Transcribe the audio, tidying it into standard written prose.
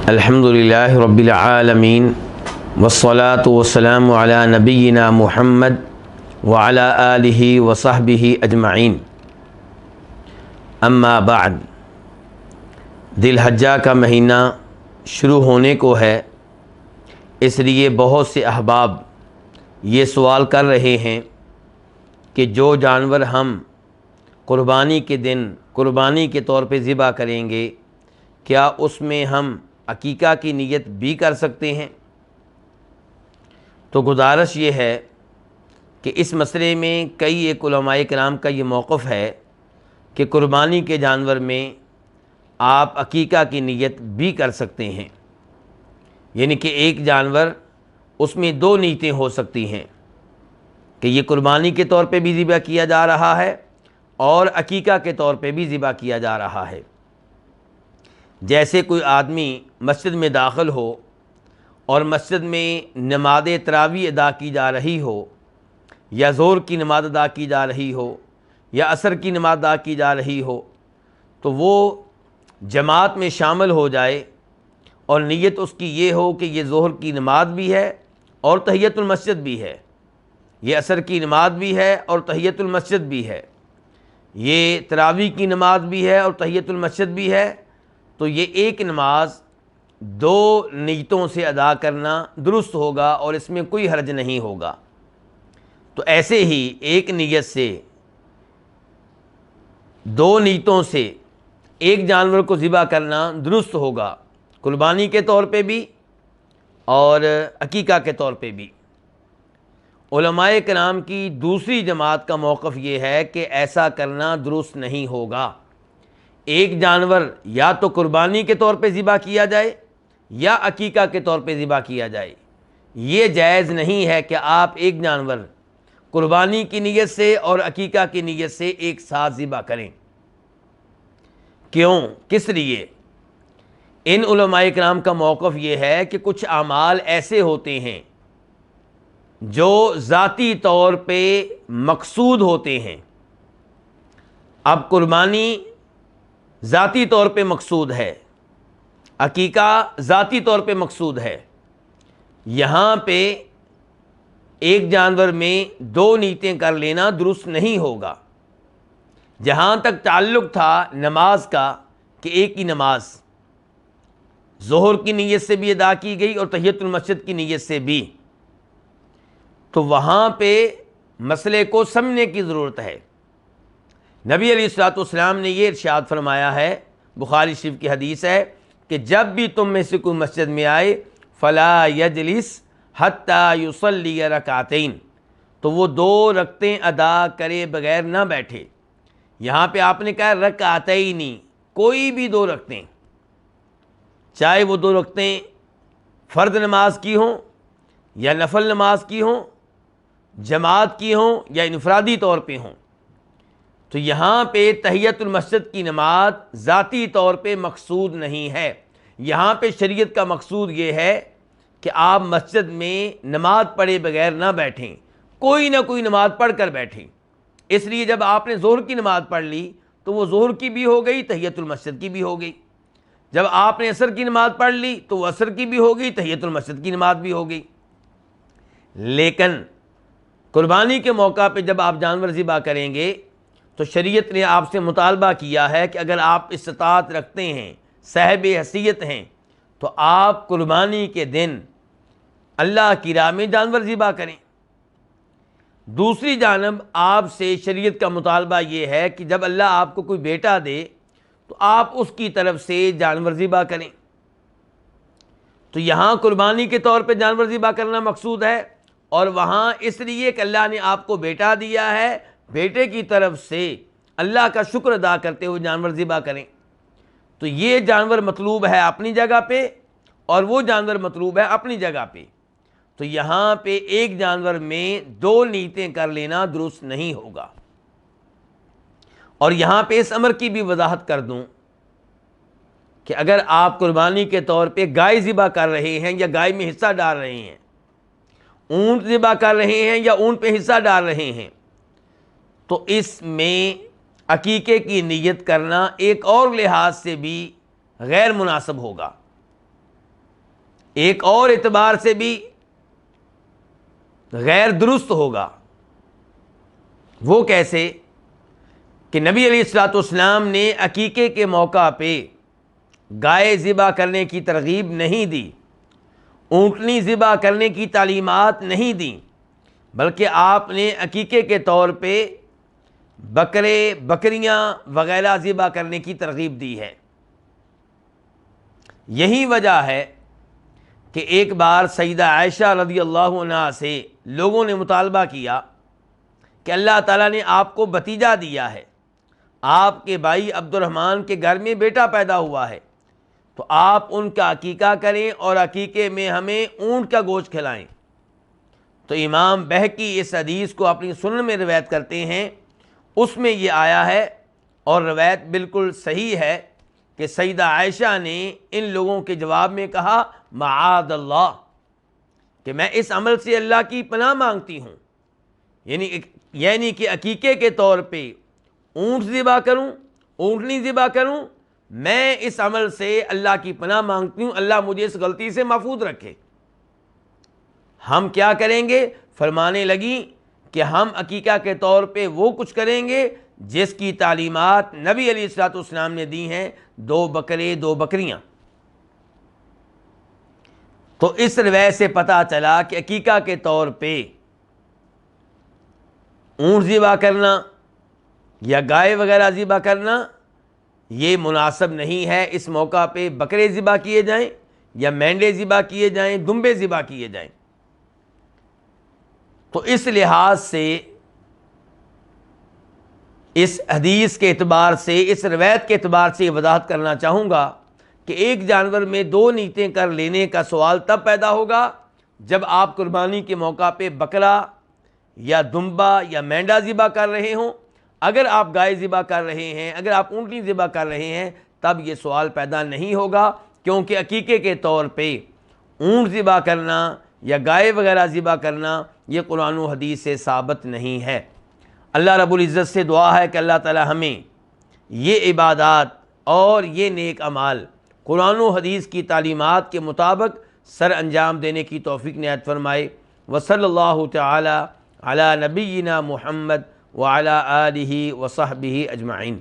الحمدللہ رب العالمین والصلاة والسلام علی نبینا محمد وعلی آلہ وصحبہ اجمعین، اما بعد۔ ذی الحجہ کا مہینہ شروع ہونے کو ہے، اس لیے بہت سے احباب یہ سوال کر رہے ہیں کہ جو جانور ہم قربانی کے دن قربانی کے طور پہ ذبح کریں گے، کیا اس میں ہم عقیقہ کی نیت بھی کر سکتے ہیں؟ تو گزارش یہ ہے کہ اس مسئلے میں کئی ایک علماء کرام کا یہ موقف ہے کہ قربانی کے جانور میں آپ عقیقہ کی نیت بھی کر سکتے ہیں، یعنی کہ ایک جانور اس میں دو نیتیں ہو سکتی ہیں کہ یہ قربانی کے طور پہ بھی ذبح کیا جا رہا ہے اور عقیقہ کے طور پہ بھی ذبح کیا جا رہا ہے۔ جیسے کوئی آدمی مسجد میں داخل ہو اور مسجد میں نماز تراویح ادا کی جا رہی ہو، یا ظہر کی نماز ادا کی جا رہی ہو، یا عصر کی نماز ادا کی جا رہی ہو، تو وہ جماعت میں شامل ہو جائے اور نیت اس کی یہ ہو کہ یہ ظہر کی نماز بھی ہے اور تحیۃ المسجد بھی ہے، یہ عصر کی نماز بھی ہے اور تحیۃ المسجد بھی ہے، یہ تراویح کی نماز بھی ہے اور تحیۃ المسجد بھی ہے، تو یہ ایک نماز دو نیتوں سے ادا کرنا درست ہوگا اور اس میں کوئی حرج نہیں ہوگا۔ تو ایسے ہی ایک نیت سے دو نیتوں سے ایک جانور کو ذبح کرنا درست ہوگا، قربانی کے طور پہ بھی اور عقیقہ کے طور پہ بھی۔ علماء کرام کی دوسری جماعت کا موقف یہ ہے کہ ایسا کرنا درست نہیں ہوگا۔ ایک جانور یا تو قربانی کے طور پہ ذبح کیا جائے یا عقیقہ کے طور پہ ذبح کیا جائے۔ یہ جائز نہیں ہے کہ آپ ایک جانور قربانی کی نیت سے اور عقیقہ کی نیت سے ایک ساتھ ذبح کریں۔ کیوں؟ کس لیے؟ ان علماء کرام کا موقف یہ ہے کہ کچھ اعمال ایسے ہوتے ہیں جو ذاتی طور پہ مقصود ہوتے ہیں۔ اب قربانی ذاتی طور پہ مقصود ہے، عقیقہ ذاتی طور پہ مقصود ہے، یہاں پہ ایک جانور میں دو نیتیں کر لینا درست نہیں ہوگا۔ جہاں تک تعلق تھا نماز کا کہ ایک ہی نماز ظہر کی نیت سے بھی ادا کی گئی اور تحیۃ المسجد کی نیت سے بھی، تو وہاں پہ مسئلے کو سمجھنے کی ضرورت ہے۔ نبی علیہ الصلوۃ والسلام نے یہ ارشاد فرمایا ہے، بخاری شریف کی حدیث ہے کہ جب بھی تم میں سے کوئی مسجد میں آئے فلا یجلس حتی یصلی رکعتین، تو وہ دو رکعتیں ادا کرے بغیر نہ بیٹھے۔ یہاں پہ آپ نے کہا رکعتین، کوئی بھی دو رکعتیں، چاہے وہ دو رکعتیں فرض نماز کی ہوں یا نفل نماز کی ہوں، جماعت کی ہوں یا انفرادی طور پہ ہوں۔ تو یہاں پہ تحیۃ المسجد کی نماز ذاتی طور پہ مقصود نہیں ہے۔ یہاں پہ شریعت کا مقصود یہ ہے کہ آپ مسجد میں نماز پڑھے بغیر نہ بیٹھیں، کوئی نہ کوئی نماز پڑھ کر بیٹھیں۔ اس لیے جب آپ نے ظہر کی نماز پڑھ لی تو وہ ظہر کی بھی ہو گئی، تحیۃ المسجد کی بھی ہو گئی۔ جب آپ نے عصر کی نماز پڑھ لی تو وہ عصر کی بھی ہو گئی، تحیۃ المسجد کی نماز بھی ہو گئی۔ لیکن قربانی کے موقع پہ جب آپ جانور ذبح کریں گے تو شریعت نے آپ سے مطالبہ کیا ہے کہ اگر آپ استطاعت رکھتے ہیں، صاحب حیثیت ہیں، تو آپ قربانی کے دن اللہ کی راہ میں جانور ذبح کریں۔ دوسری جانب آپ سے شریعت کا مطالبہ یہ ہے کہ جب اللہ آپ کو کوئی بیٹا دے تو آپ اس کی طرف سے جانور ذبح کریں۔ تو یہاں قربانی کے طور پہ جانور ذبح کرنا مقصود ہے، اور وہاں اس لیے کہ اللہ نے آپ کو بیٹا دیا ہے، بیٹے کی طرف سے اللہ کا شکر ادا کرتے ہوئے جانور ذبح کریں۔ تو یہ جانور مطلوب ہے اپنی جگہ پہ اور وہ جانور مطلوب ہے اپنی جگہ پہ۔ تو یہاں پہ ایک جانور میں دو نیتیں کر لینا درست نہیں ہوگا۔ اور یہاں پہ اس امر کی بھی وضاحت کر دوں کہ اگر آپ قربانی کے طور پہ گائے ذبح کر رہے ہیں یا گائے میں حصہ ڈال رہے ہیں، اونٹ ذبح کر رہے ہیں یا اونٹ پہ حصہ ڈال رہے ہیں، تو اس میں عقیقے کی نیت کرنا ایک اور لحاظ سے بھی غیر مناسب ہوگا۔ ایک اور اعتبار سے بھی غیر درست ہوگا۔ وہ کیسے کہ نبی علیہ الصلوۃ والسلام نے عقیقے کے موقع پہ گائے ذبح کرنے کی ترغیب نہیں دی، اونٹنی ذبح کرنے کی تعلیمات نہیں دیں، بلکہ آپ نے عقیقے کے طور پہ بکرے بکریاں وغیرہ ذبح کرنے کی ترغیب دی ہے۔ یہی وجہ ہے کہ ایک بار سیدہ عائشہ رضی اللہ عنہا سے لوگوں نے مطالبہ کیا کہ اللہ تعالیٰ نے آپ کو بھتیجا دیا ہے، آپ کے بھائی عبد الرحمن کے گھر میں بیٹا پیدا ہوا ہے، تو آپ ان کا عقیقہ کریں اور عقیقے میں ہمیں اونٹ کا گوشت کھلائیں۔ تو امام بہقی اس حدیث کو اپنی سنن میں روایت کرتے ہیں، اس میں یہ آیا ہے اور روایت بالکل صحیح ہے کہ سیدہ عائشہ نے ان لوگوں کے جواب میں کہا معاذ اللہ، کہ میں اس عمل سے اللہ کی پناہ مانگتی ہوں، یعنی کہ عقیقے کے طور پہ اونٹ ذبح کروں، اونٹنی ذبح کروں، میں اس عمل سے اللہ کی پناہ مانگتی ہوں، اللہ مجھے اس غلطی سے محفوظ رکھے۔ ہم کیا کریں گے؟ فرمانے لگیں کہ ہم عقیقہ کے طور پہ وہ کچھ کریں گے جس کی تعلیمات نبی علیہ الصلوۃ والسلام نے دی ہیں، 2 بکرے 2 بکریاں۔ تو اس روایت سے پتہ چلا کہ عقیقہ کے طور پہ اونٹ ذبح کرنا یا گائے وغیرہ ذبح کرنا یہ مناسب نہیں ہے۔ اس موقع پہ بکرے ذبح کیے جائیں یا مینڈے ذبح کیے جائیں، دمبے ذبح کیے جائیں۔ تو اس لحاظ سے اس حدیث کے اعتبار سے، اس روایت کے اعتبار سے یہ وضاحت کرنا چاہوں گا کہ ایک جانور میں 2 نیتیں کر لینے کا سوال تب پیدا ہوگا جب آپ قربانی کے موقع پہ بکرا یا دمبا یا مینڈا ذبح کر رہے ہوں۔ اگر آپ گائے ذبح کر رہے ہیں، اگر آپ اونٹنی ذبح کر رہے ہیں، تب یہ سوال پیدا نہیں ہوگا، کیونکہ عقیقے کے طور پہ اونٹ ذبح کرنا یا گائے وغیرہ ذبح کرنا یہ قرآن و حدیث سے ثابت نہیں ہے۔ اللہ رب العزت سے دعا ہے کہ اللہ تعالی ہمیں یہ عبادات اور یہ نیک اعمال قرآن و حدیث کی تعلیمات کے مطابق سر انجام دینے کی توفیق عنایت فرمائے۔ وصلی اللہ تعالی علی نبینا محمد وعلی آلہ وصحبہ اجمعین۔